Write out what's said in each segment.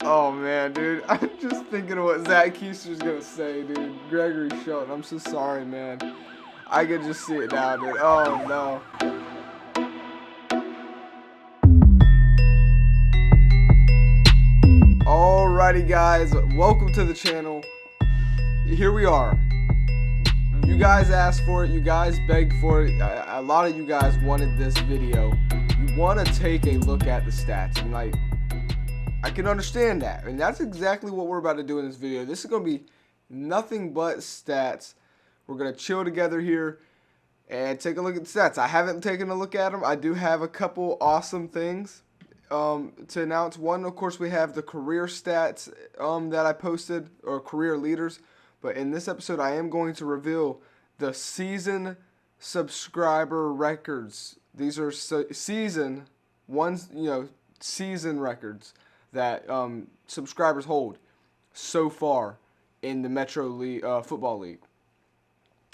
Oh man, dude. I'm just thinking of what Zach Keister's gonna say, dude. Gregory Shelton. I'm so sorry, man. I could just see it now, dude. Oh no. Alrighty, guys. Welcome to the channel. Here we are. You guys asked for it. You guys begged for it. A lot of you guys wanted this video. You want to take a look at the stats, and like, I can understand that, and that's exactly what we're about to do in this video. This is going to be nothing but stats. We're going to chill together here and take a look at the stats. I haven't taken a look at them. I do have a couple awesome things to announce. One, of course, we have the career stats that I posted, or career leaders. But in this episode, I am going to reveal the season subscriber records. These are season records that subscribers hold so far in the Metro League, Football League.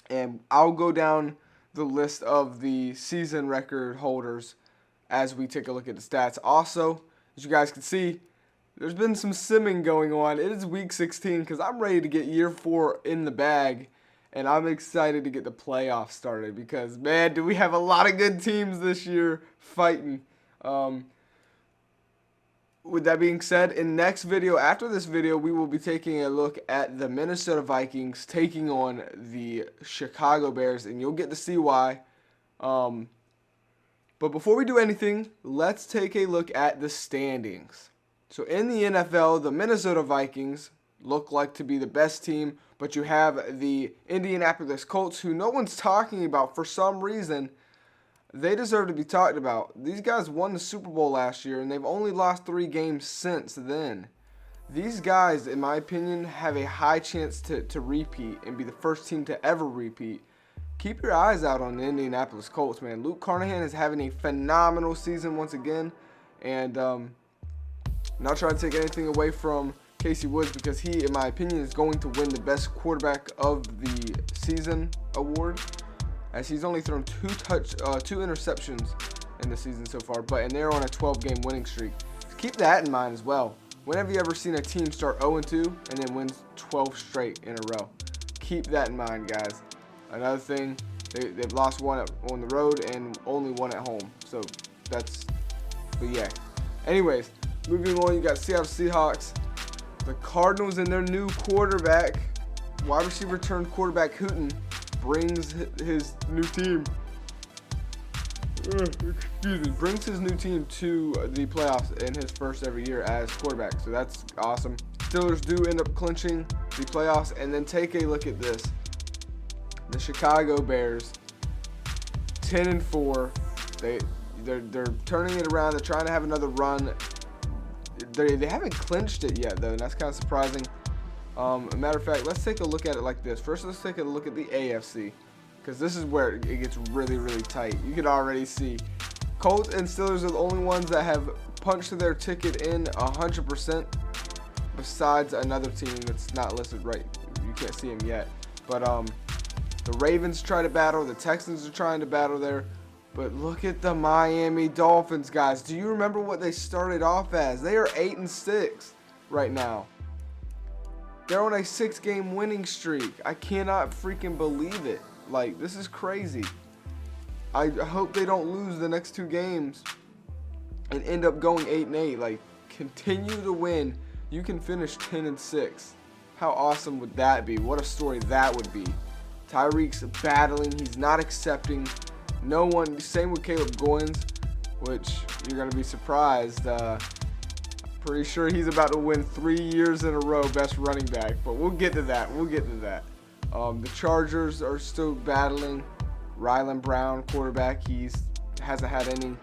And I'll go down the list of the season record holders as we take a look at the stats. Also, as you guys can see, there's been some simming going on. It is week 16 because I'm ready to get year 4 in the bag. And I'm excited to get the playoffs started because, man, do we have a lot of good teams this year fighting. With that being said, in next video, after this video, we will be taking a look at the Minnesota Vikings taking on the Chicago Bears. And you'll get to see why. But before we do anything, let's take a look at the standings. So in the NFL, the Minnesota Vikings look like to be the best team, but you have the Indianapolis Colts, who no one's talking about for some reason. They deserve to be talked about. These guys won the Super Bowl last year, and they've only lost 3 games since then. These guys, in my opinion, have a high chance to repeat and be the first team to ever repeat. Keep your eyes out on the Indianapolis Colts, man. Luke Carnahan is having a phenomenal season once again, and not trying to take anything away from Casey Woods because he, in my opinion, is going to win the best quarterback of the season award, as he's only thrown 2 interceptions in the season so far, and they're on a 12-game winning streak. So keep that in mind as well. When have you ever seen a team start 0-2 and then win 12 straight in a row? Keep that in mind, guys. Another thing, they've lost 1 on the road and only 1 at home. So but yeah. Anyways, moving on, you got Seattle Seahawks. The Cardinals and their new quarterback, wide receiver turned quarterback Hooten, brings his new team. Brings his new team to the playoffs in his first ever year as quarterback. So that's awesome. Steelers do end up clinching the playoffs, and then take a look at this. The Chicago Bears, 10-4. They're turning it around. They're trying to have another run. They haven't clinched it yet, though, and that's kind of surprising. A matter of fact, let's take a look at it like this. First, let's take a look at the AFC, because this is where it gets really, really tight. You can already see Colts and Steelers are the only ones that have punched their ticket in 100%, besides another team that's not listed right. You can't see them yet. But the Ravens try to battle. The Texans are trying to battle there. But look at the Miami Dolphins, guys. Do you remember what they started off as? They are 8-6 right now. They're on a 6-game winning streak. I cannot freaking believe it. Like, this is crazy. I hope they don't lose the next 2 games and end up going 8-8. Like, continue to win. You can finish 10-6. How awesome would that be? What a story that would be. Tyreek's battling. He's not accepting. No one, same with Caleb Goins, which you're going to be surprised. Pretty sure he's about to win 3 years in a row best running back, but we'll get to that. The Chargers are still battling. Rylan Brown, quarterback, hasn't had any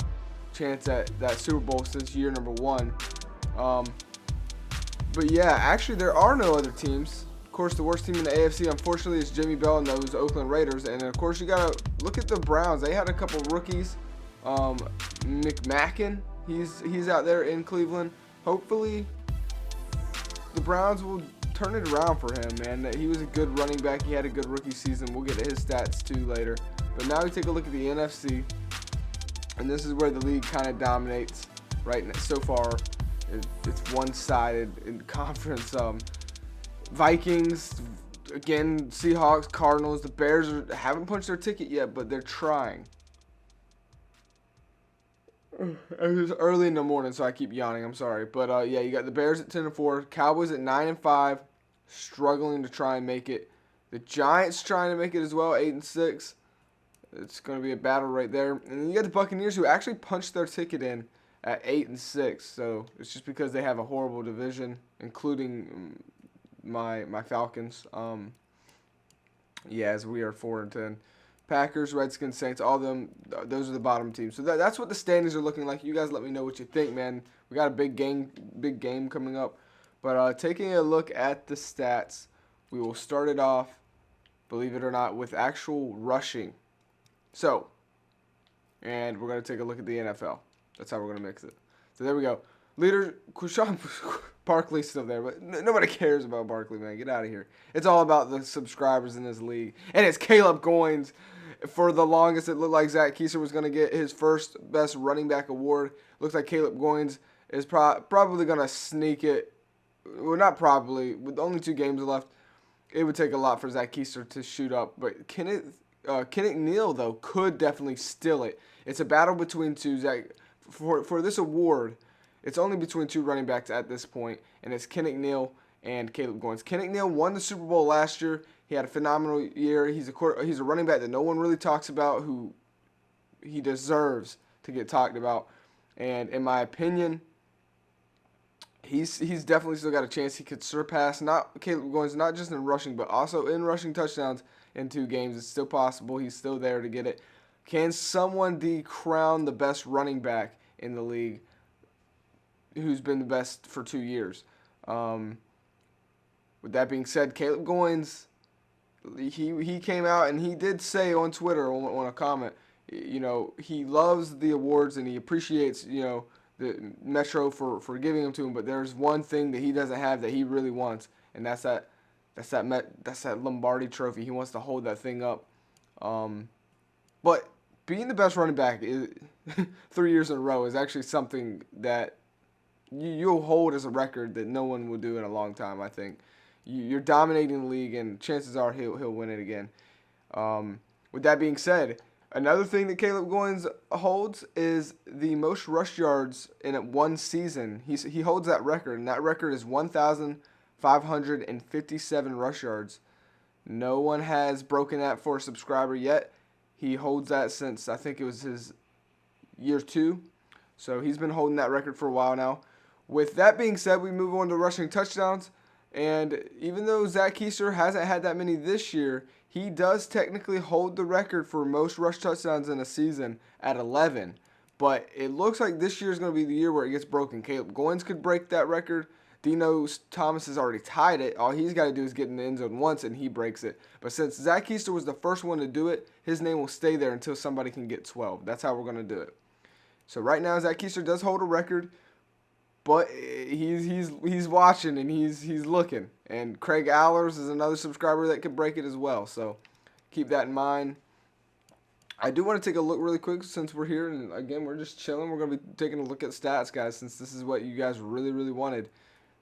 chance at that Super Bowl since year number 1. But yeah, actually there are no other teams. Of course, the worst team in the AFC, unfortunately, is Jimmy Bell and those Oakland Raiders. And of course, you gotta look at the Browns. They had a couple rookies. McMacken, he's out there in Cleveland. Hopefully, the Browns will turn it around for him, man. He was a good running back. He had a good rookie season. We'll get to his stats too later. But now we take a look at the NFC, and this is where the league kind of dominates right now, so far It's one-sided in conference. Vikings, again, Seahawks, Cardinals. The Bears haven't punched their ticket yet, but they're trying. It was early in the morning, so I keep yawning. I'm sorry, but yeah, you got the Bears at 10-4, Cowboys at 9-5, struggling to try and make it. The Giants trying to make it as well, 8-6. It's going to be a battle right there. And then you got the Buccaneers, who actually punched their ticket in at 8-6. So it's just because they have a horrible division, including my Falcons. Yeah, as we are 4-10. Packers, Redskins, Saints, all of them, those are the bottom teams. So that's what the standings are looking like. You guys let me know what you think, man. We got a big game coming up. But taking a look at the stats, we will start it off, believe it or not, with actual rushing. So, and we're going to take a look at the NFL. That's how we're going to mix it. So there we go. Leader, Quashawn Barkley's still there, but nobody cares about Barkley, man. Get out of here. It's all about the subscribers in this league. And it's Caleb Goins. For the longest, it looked like Zach Keiser was going to get his first best running back award. Looks like Caleb Goins is probably going to sneak it. Well, not probably. With only 2 games left, it would take a lot for Zach Keiser to shoot up. But Kenneth Neal, though, could definitely steal it. It's a battle between two. For this award, it's only between 2 running backs at this point, and it's Kenneth Neal and Caleb Goins. Kenneth Neal won the Super Bowl last year. He had a phenomenal year. He's a running back that no one really talks about, who he deserves to get talked about. And in my opinion, he's definitely still got a chance. He could surpass Caleb Goins, not just in rushing, but also in rushing touchdowns in 2 games. It's still possible. He's still there to get it. Can someone decrown the best running back in the league, who's been the best for 2 years? With that being said, Caleb Goins, he came out and he did say on Twitter on a comment, he loves the awards and he appreciates, the Metro for giving them to him, but there's one thing that he doesn't have that he really wants, and that's that Lombardi trophy. He wants to hold that thing up. But being the best running back 3 years in a row is actually something that you'll hold as a record that no one will do in a long time, I think. You're dominating the league, and chances are he'll win it again. With that being said, another thing that Caleb Goins holds is the most rush yards in one season. He holds that record, and that record is 1,557 rush yards. No one has broken that for a subscriber yet. He holds that since, I think it was his year 2. So he's been holding that record for a while now. With that being said, we move on to rushing touchdowns. And even though Zach Keiser hasn't had that many this year, he does technically hold the record for most rush touchdowns in a season at 11. But it looks like this year is going to be the year where it gets broken. Caleb Goins could break that record. Dino Thomas has already tied it. All he's got to do is get in the end zone once, and he breaks it. But since Zach Keiser was the first one to do it, his name will stay there until somebody can get 12. That's how we're going to do it. So right now, Zach Keiser does hold a record. But he's watching and he's looking. And Craig Allers is another subscriber that could break it as well. So keep that in mind. I do want to take a look really quick since we're here. And again, we're just chilling. We're going to be taking a look at stats, guys, since this is what you guys really, really wanted.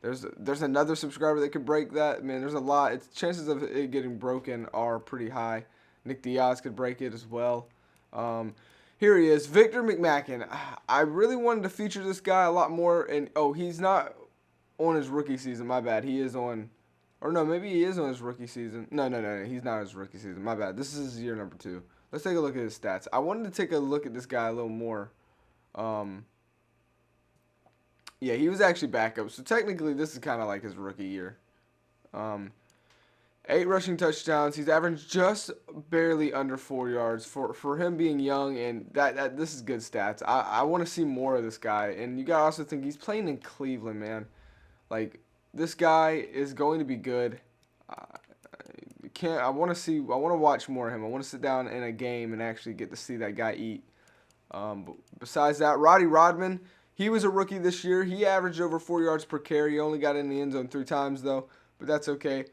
There's another subscriber that could break that. Man, there's a lot. Chances of it getting broken are pretty high. Nick Diaz could break it as well. Here he is, Victor McMacken. I really wanted to feature this guy a lot more. And, he's not on his rookie season. My bad. He is on, or no, maybe he is on his rookie season. No. He's not on his rookie season. My bad. This is his year number 2. Let's take a look at his stats. I wanted to take a look at this guy a little more. Yeah, he was actually backup. So technically, this is kind of like his rookie year. 8 rushing touchdowns. He's averaged just barely under 4 yards for him being young, and that this is good stats. I want to see more of this guy, and you gotta also think he's playing in Cleveland, man. Like, this guy is going to be good. I want to watch more of him. I want to sit down in a game and actually get to see that guy eat. But besides that, Roddy Rodman, he was a rookie this year. He averaged over 4 yards per carry. He only got in the end zone 3 times though, but that's okay.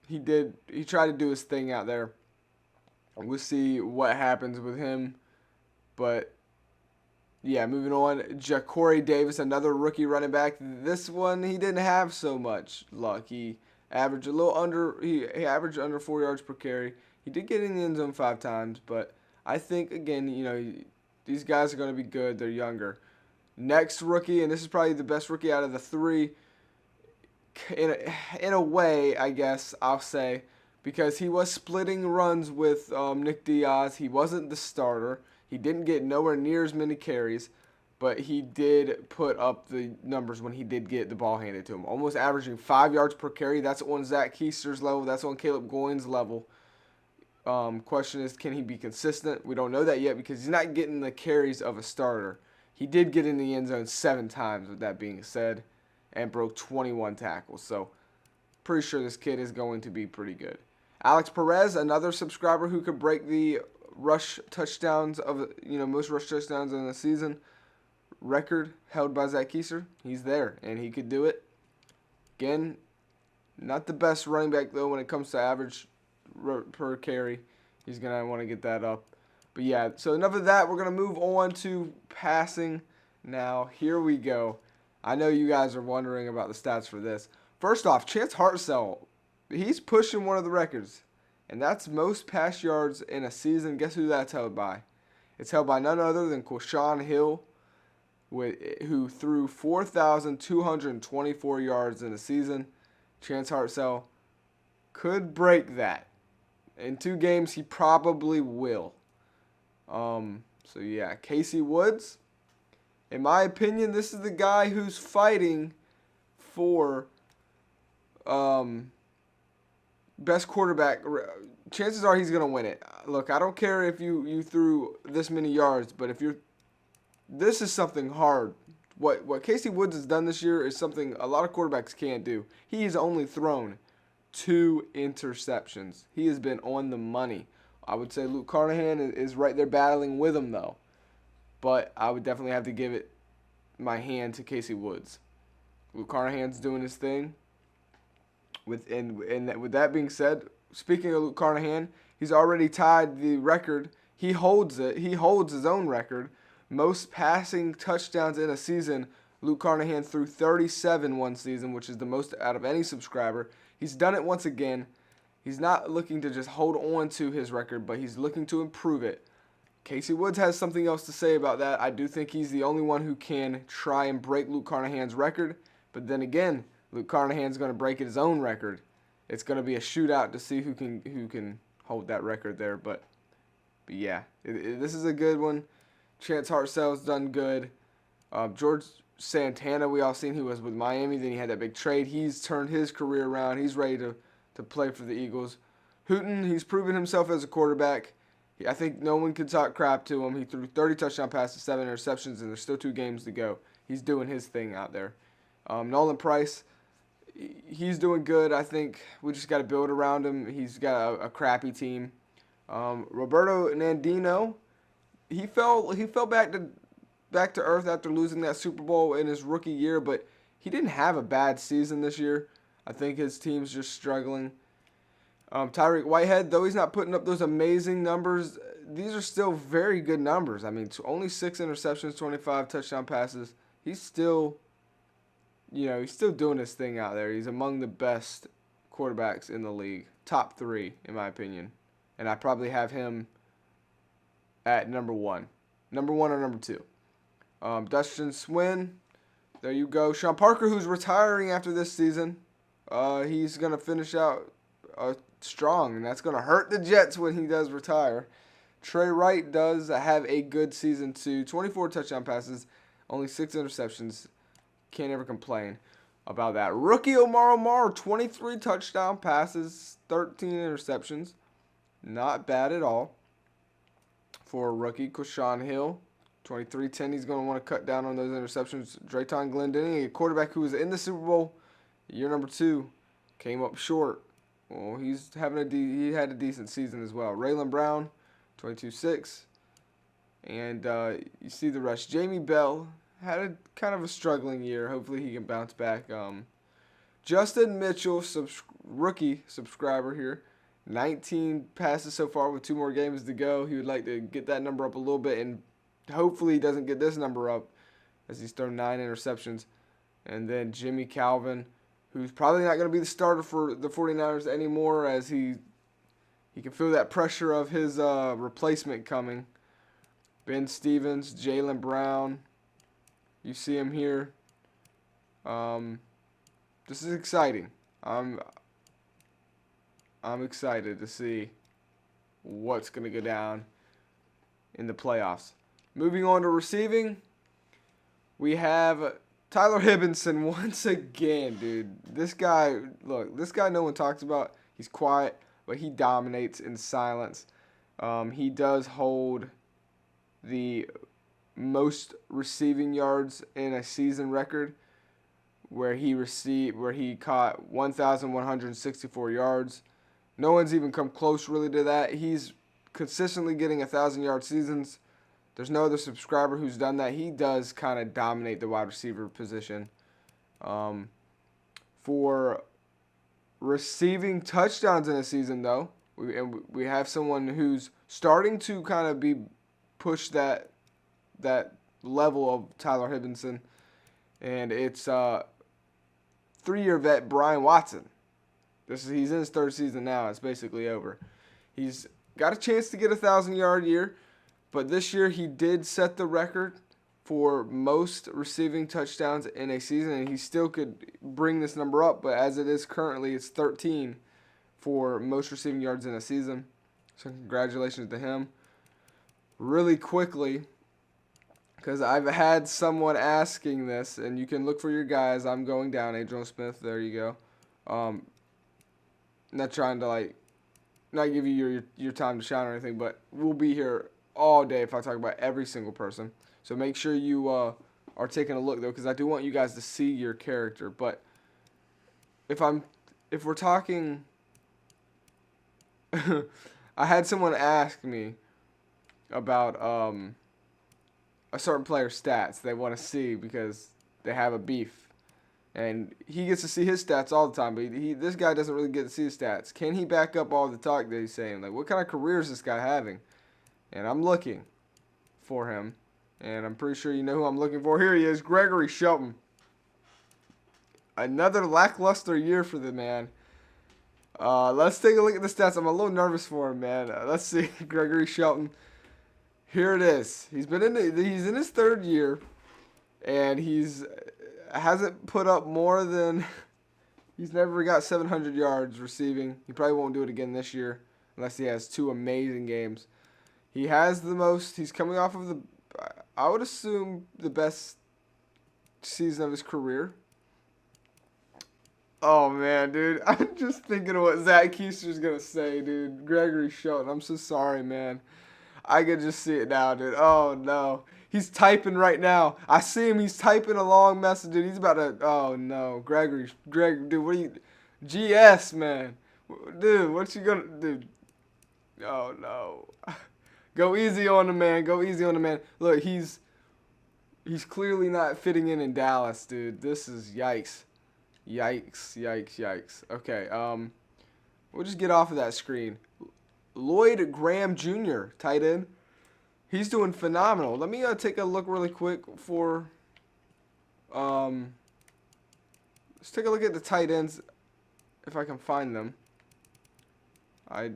He tried to do his thing out there. We'll see what happens with him. But Yeah, moving on. Ja'Cory Davis, another rookie running back. This one he didn't have so much luck. He averaged a little under. He averaged under 4 yards per carry. He did get in the end zone 5 times, but I think again, these guys are going to be good. They're younger. Next rookie, and this is probably the best rookie out of the three. In a way, I guess I'll say, because he was splitting runs with Nick Diaz. He wasn't the starter. He didn't get nowhere near as many carries, but he did put up the numbers when he did get the ball handed to him. Almost averaging 5 yards per carry. That's on Zach Keister's level. That's on Caleb Goins' level. Question is, can he be consistent? We don't know that yet because he's not getting the carries of a starter. He did get in the end zone 7 times, with that being said, and broke 21 tackles. So, pretty sure this kid is going to be pretty good. Alex Perez, another subscriber who could break the rush touchdowns of most rush touchdowns in the season record held by Zach Keister. He's there, and he could do it. Again, not the best running back, though, when it comes to average per carry. He's going to want to get that up. But, yeah, so enough of that. We're going to move on to passing now. Here we go. I know you guys are wondering about the stats for this. First off, Chance Hartzell, he's pushing one of the records, and that's most pass yards in a season. Guess who that's held by? It's held by none other than Quashawn Hill, who threw 4,224 yards in a season. Chance Hartzell could break that. In 2 games, he probably will. So, yeah, Casey Woods. In my opinion, this is the guy who's fighting for best quarterback. Chances are he's going to win it. Look, I don't care if you threw this many yards, but this is something hard. What Casey Woods has done this year is something a lot of quarterbacks can't do. He has only thrown 2 interceptions. He has been on the money. I would say Luke Carnahan is right there battling with him, though. But I would definitely have to give it my hand to Casey Woods. Luke Carnahan's doing his thing. With that being said, speaking of Luke Carnahan, he's already tied the record. He holds it. He holds his own record. Most passing touchdowns in a season. Luke Carnahan threw 37 one season, which is the most out of any subscriber. He's done it once again. He's not looking to just hold on to his record, but he's looking to improve it. Casey Woods has something else to say about that. I do think he's the only one who can try and break Luke Carnahan's record. But then again, Luke Carnahan's going to break his own record. It's going to be a shootout to see who can hold that record there. But yeah, this is a good one. Chance Hartzell's done good. George Santana, we all seen he was with Miami. Then he had that big trade. He's turned his career around. He's ready to play for the Eagles. Hooten, he's proven himself as a quarterback. I think no one could talk crap to him. He threw 30 touchdown passes, 7 interceptions, and there's still 2 games to go. He's doing his thing out there. Nolan Price, he's doing good. I think we just got to build around him. He's got a crappy team. Roberto Nandino, he fell back to earth after losing that Super Bowl in his rookie year, but he didn't have a bad season this year. I think his team's just struggling. Tyreek Whitehead, though he's not putting up those amazing numbers, these are still very good numbers. I mean, only 6 interceptions, 25 touchdown passes. He's still doing his thing out there. He's among the best quarterbacks in the league. Top 3, in my opinion. And I probably have him at number 1. Number 1 or number 2. Dustin Swin, there you go. Sean Parker, who's retiring after this season. He's going to finish out strong, and that's going to hurt the Jets when he does retire. Trey Wright does have a good season too. 24 touchdown passes, only 6 interceptions. Can't ever complain about that. Rookie Omar, 23 touchdown passes, 13 interceptions. Not bad at all for a rookie. Quashawn Hill, 23-10. He's going to want to cut down on those interceptions. Drayton Glendenning, a quarterback who was in the Super Bowl year number 2, came up short. Well, he had a decent season as well. Raylan Brown, 22-6. And you see the rest. Jamie Bell had a kind of a struggling year. Hopefully he can bounce back. Justin Mitchell, rookie subscriber here. 19 passes so far with 2 more games to go. He would like to get that number up a little bit and Hopefully he doesn't get this number up as he's thrown 9 interceptions. And then Jimmy Calvin, who's probably not going to be the starter for the 49ers anymore, as he can feel that pressure of his replacement coming. Ben Stevens, Jaylen Brown, you see him here. This is exciting. I'm excited to see what's going to go down in the playoffs. Moving on to receiving, we have Tyler Higginson once again, dude. This guy, look, this guy no one talks about. He's quiet, but he dominates in silence. He does hold the most receiving yards in a season record, where he caught 1,164 yards. No one's even come close really to that. He's consistently getting 1,000-yard seasons. There's no other subscriber who's done that. He does kind of dominate the wide receiver position. For receiving touchdowns in a season, though, we have someone who's starting to kind of be push that level of Tyler Higginson, and it's 3-year vet Brian Watson. He's in his 3rd season now. It's basically over. He's got a chance to get a 1,000-yard year, but this year he did set the record for most receiving touchdowns in a season, and he still could bring this number up, but as it is currently, it's 13 for most receiving yards in a season. So congratulations to him. Really quickly, because I've had someone asking this, and you can look for your guys. I'm going down, Adrian Smith. There you go. Not trying to not give you your time to shine or anything, but we'll be here all day if I talk about every single person. So make sure you are taking a look though, because I do want you guys to see your character. But if we're talking, I had someone ask me about a certain player's stats they want to see because they have a beef. And he gets to see his stats all the time, but this guy doesn't really get to see his stats. Can he back up all the talk that he's saying? Like, what kind of career is this guy having? And I'm looking for him, and I'm pretty sure you know who I'm looking for. Here he is, Gregory Shelton. Another lackluster year for the man. Let's take a look at the stats. I'm a little nervous for him, man. Let's see, Gregory Shelton. Here it is. He's in his 3rd year, and hasn't put up more than, he's never got 700 yards receiving. He probably won't do it again this year unless he has 2 amazing games. He has the most, he's coming off of I would assume, the best season of his career. Oh, man, dude. I'm just thinking of what Zach Keister's going to say, dude. Gregory Shelton. I'm so sorry, man. I could just see it now, dude. Oh, no. He's typing right now. I see him. He's typing a long message, dude. He's about to... Oh, no. Greg, dude, what are you... GS, man. Dude, what you gonna... Dude. Oh, no. Go easy on the man. Go easy on the man. Look, he's clearly not fitting in Dallas, dude. This is yikes. Yikes. Okay, we'll just get off of that screen. Lloyd Graham Jr., tight end. He's doing phenomenal. Let me take a look really quick for... let's take a look at the tight ends, if I can find them.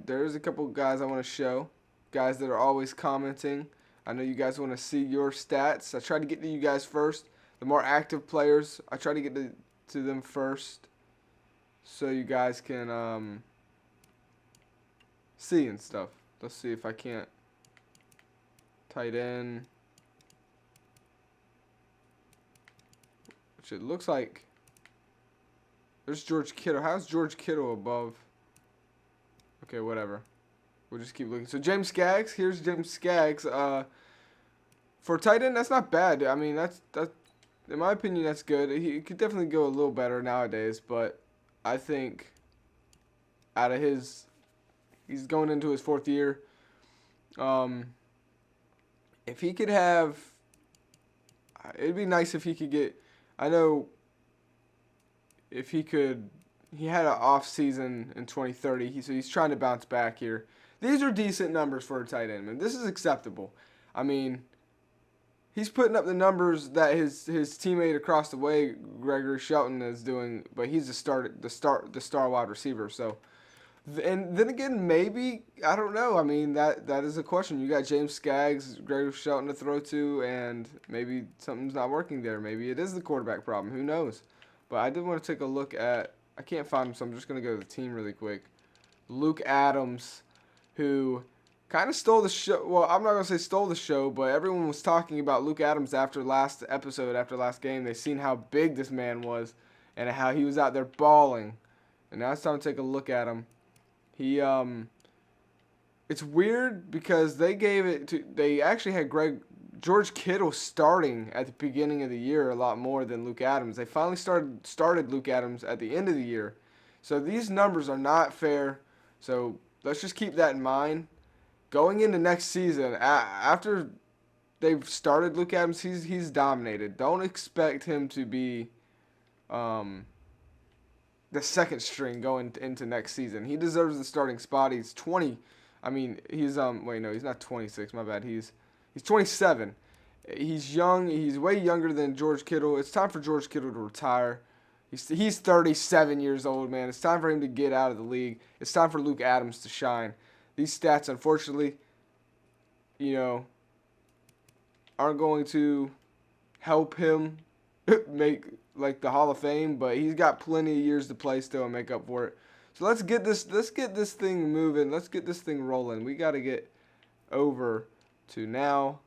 There's a couple guys I want to show. Guys that are always commenting. I know you guys want to see your stats. I try to get to you guys first. The more active players, I try to get to them first, so you guys can see and stuff. Let's see if I can't. Tight end, which it looks like there's George Kittle. How's George Kittle above? Okay, whatever. We'll just keep looking. So James Skaggs, here's James Skaggs. For tight end, that's not bad. I mean, that's in my opinion, that's good. He could definitely go a little better nowadays, but I think he's going into his 4th year. If he could have, it'd be nice if he could get, I know if he had an off season in 2030, so he's trying to bounce back here. These are decent numbers for a tight end, man. This is acceptable. I mean, he's putting up the numbers that his teammate across the way, Gregory Shelton, is doing, but he's the star wide receiver. So, and then again, maybe I don't know. I mean, that is a question. You got James Skaggs, Gregory Shelton to throw to, and maybe something's not working there. Maybe it is the quarterback problem. Who knows? But I did want to take a look at. I can't find him, so I'm just gonna go to the team really quick. Luke Adams, who kind of stole the show. Well, I'm not going to say stole the show, but everyone was talking about Luke Adams after last episode, after last game. They seen how big this man was and how he was out there balling. And now it's time to take a look at him. He, it's weird because they actually had George Kittle starting at the beginning of the year a lot more than Luke Adams. They finally started Luke Adams at the end of the year. So these numbers are not fair. So let's just keep that in mind. Going into next season, after they've started Luke Adams, he's dominated. Don't expect him to be the second string going into next season. He deserves the starting spot. He's 20. I mean, he's wait, no, he's not 26. My bad. He's 27. He's young. He's way younger than George Kittle. It's time for George Kittle to retire. He's 37 years old, man. It's time for him to get out of the league. It's time for Luke Adams to shine. These stats, unfortunately, aren't going to help him make like the Hall of Fame, but he's got plenty of years to play still and make up for it. So let's get this thing moving. Let's get this thing rolling. We got to get over to now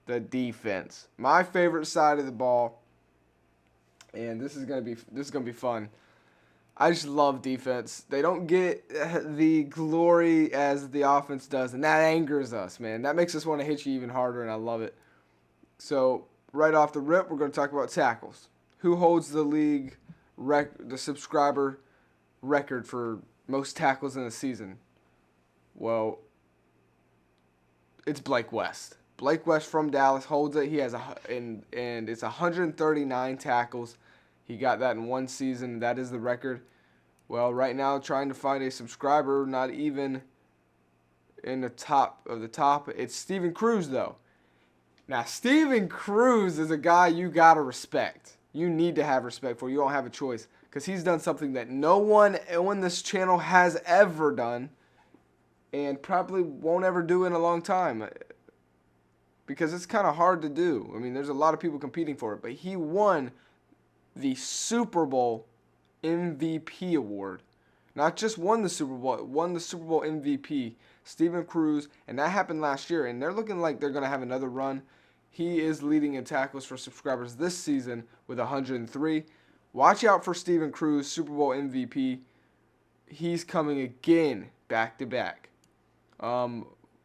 the defense. My favorite side of the ball. And this is gonna be fun. I just love defense. They don't get the glory as the offense does, and that angers us, man. That makes us want to hit you even harder, and I love it. So right off the rip, we're going to talk about tackles. Who holds the league the subscriber record for most tackles in a season? Well, it's Blake West. Blake West from Dallas holds it. He has and it's 139 tackles. He got that in one season. That is the record. Well, right now, trying to find a subscriber, not even in the top of the top. It's Steven Cruz, though. Now, Steven Cruz is a guy you got to respect. You need to have respect for. You don't have a choice. Because he's done something that no one on this channel has ever done. And probably won't ever do in a long time. Because it's kind of hard to do. I mean, there's a lot of people competing for it. But he won the Super Bowl MVP award. Not just won the Super Bowl, won the Super Bowl MVP. Steven Cruz, and that happened last year, and they're looking like they're going to have another run. He is leading in tackles for subscribers this season with 103. Watch out for Steven Cruz, Super Bowl MVP. He's coming again, back to back.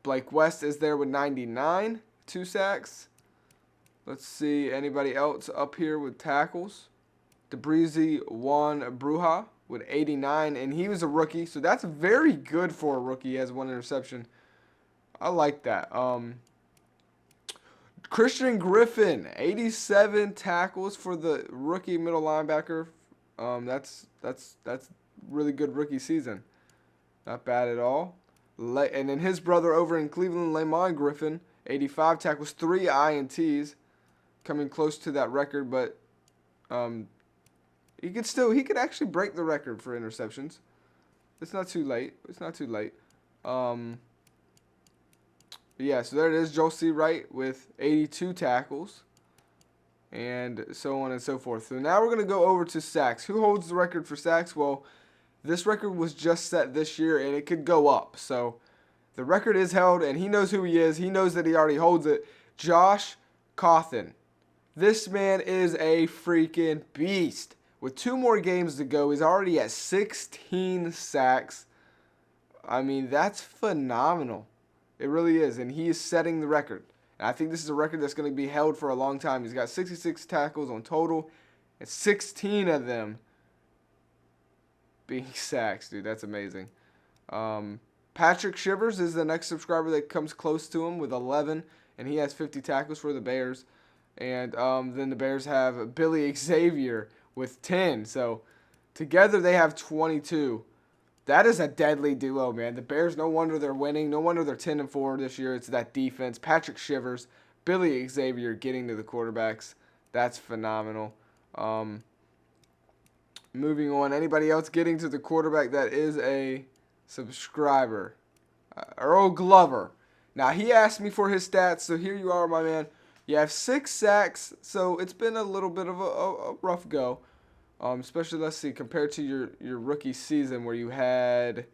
Blake West is there with 99, 2 sacks. Let's see, anybody else up here with tackles? DeBreezy Juan Bruja with 89, and he was a rookie, so that's very good for a rookie. He has 1 interception. I like that. Christian Griffin, 87 tackles for the rookie middle linebacker. That's really good rookie season. Not bad at all. And then his brother over in Cleveland, Lamont Griffin, 85 tackles, 3 INTs, coming close to that record, but he could actually break the record for interceptions. It's not too late. Yeah, so there it is. Joel C. Wright with 82 tackles. And so on and so forth. So now we're going to go over to sacks. Who holds the record for sacks? Well, this record was just set this year, and it could go up. So the record is held, and he knows who he is. He knows that he already holds it. Josh Cawthon. This man is a freaking beast. With 2 more games to go, he's already at 16 sacks. I mean, that's phenomenal. It really is, and he is setting the record. And I think this is a record that's going to be held for a long time. He's got 66 tackles on total, and 16 of them being sacks, dude. That's amazing. Patrick Shivers is the next subscriber that comes close to him with 11, and he has 50 tackles for the Bears. And then the Bears have Billy Xavier with 10. So together they have 22. That is a deadly duo, man. The Bears, no wonder they're winning. No wonder they're 10-4 this year. It's that defense. Patrick Shivers, Billy Xavier getting to the quarterbacks. That's phenomenal. Moving on, anybody else getting to the quarterback that is a subscriber? Earl Glover. Now, he asked me for his stats, so here you are, my man. You have 6 sacks, so it's been a little bit of a rough go. Especially, let's see, compared to your rookie season where you had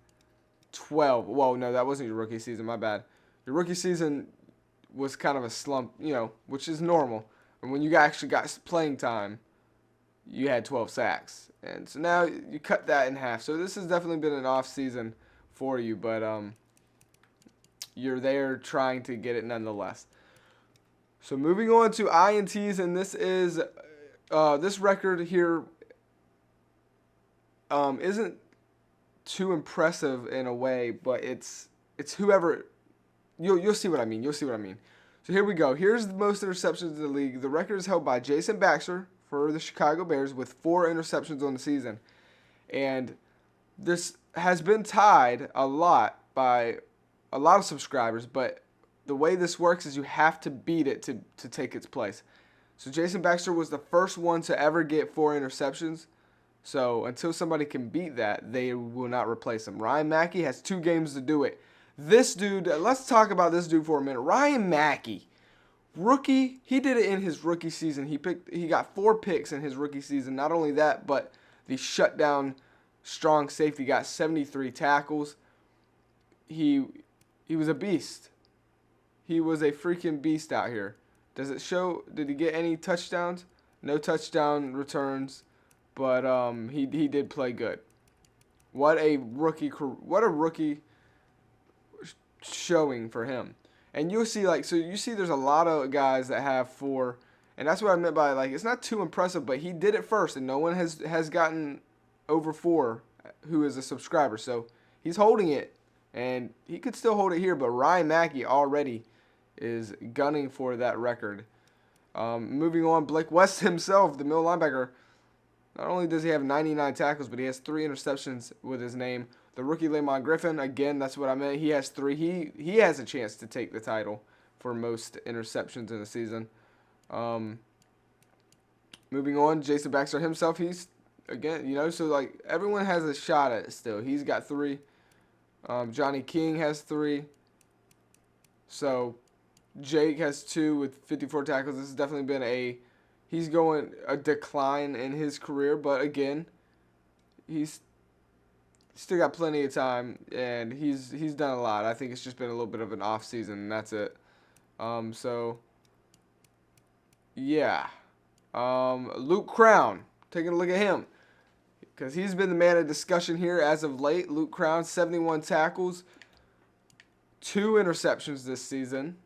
12. Whoa, no, that wasn't your rookie season, my bad. Your rookie season was kind of a slump, which is normal. And when you actually got playing time, you had 12 sacks. And so now you cut that in half. So this has definitely been an off season for you, but you're there trying to get it nonetheless. So moving on to INTs, and this is this record here isn't too impressive in a way, but it's whoever you'll see what I mean. You'll see what I mean. So here we go. Here's the most interceptions in the league. The record is held by Jason Baxter for the Chicago Bears with 4 interceptions on the season, and this has been tied a lot by a lot of subscribers, but the way this works is you have to beat it to take its place. So Jason Baxter was the first one to ever get 4 interceptions. So until somebody can beat that, they will not replace him. Ryan Mackey has 2 games to do it. This dude, let's talk about this dude for a minute. Ryan Mackey, rookie, he did it in his rookie season. He got 4 picks in his rookie season. Not only that, but the shutdown strong safety got 73 tackles. He was a beast. He was a freaking beast out here. Does it show? Did he get any touchdowns? No touchdown returns, but he did play good. What a rookie showing for him. And you'll see, you see there's a lot of guys that have 4, and that's what I meant by, it's not too impressive, but he did it first, and no one has gotten over 4 who is a subscriber. So he's holding it, and he could still hold it here, but Ryan Mackey already is gunning for that record. Moving on, Blake West himself, the middle linebacker, not only does he have 99 tackles, but he has 3 interceptions with his name. The rookie Lamont Griffin, again, that's what I meant. He has 3. He has a chance to take the title for most interceptions in a season. Moving on, Jason Baxter himself, he's, again, so everyone has a shot at it still. He's got 3. Johnny King has 3. So Jake has 2 with 54 tackles. This has definitely been he's going a decline in his career, but again, he's still got plenty of time, and he's done a lot. I think it's just been a little bit of an off season, and that's it. So yeah, Luke Crown, taking a look at him, because he's been the man of discussion here as of late. Luke Crown, 71 tackles, 2 interceptions this season.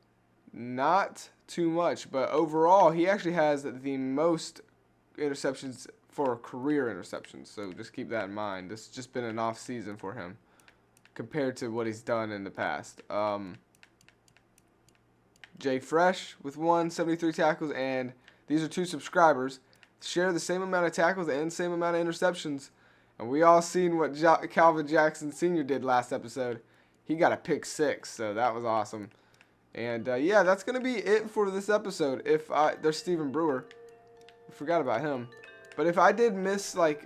Not too much, but overall, he actually has the most interceptions for career interceptions. So just keep that in mind. This has just been an off season for him compared to what he's done in the past. Jay Fresh with 73 tackles, and these are 2 subscribers. Share the same amount of tackles and same amount of interceptions. And we all seen what Calvin Jackson Sr. did last episode. He got a pick 6, so that was awesome. And yeah, that's gonna be it for this episode. There's Stephen Brewer, I forgot about him. But if I did miss any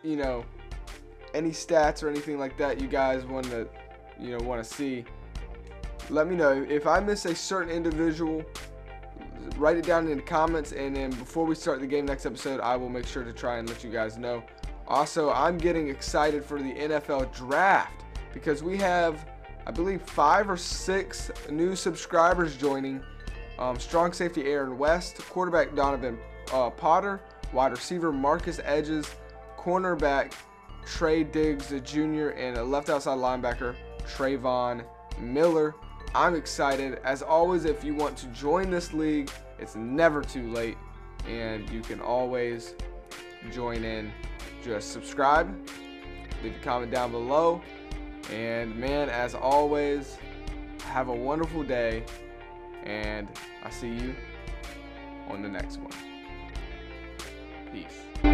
stats or anything like that you guys want to see, let me know. If I miss a certain individual, write it down in the comments, and then before we start the game next episode, I will make sure to try and let you guys know. Also, I'm getting excited for the NFL draft because we have, I believe, 5 or 6 new subscribers joining. Strong safety Aaron West, quarterback Donovan Potter, wide receiver Marcus Edges, cornerback Trey Diggs Jr., and a left outside linebacker Trayvon Miller. I'm excited. As always, if you want to join this league, it's never too late, and you can always join in. Just subscribe, leave a comment down below, and man, as always, have a wonderful day, and I'll see you on the next one. Peace.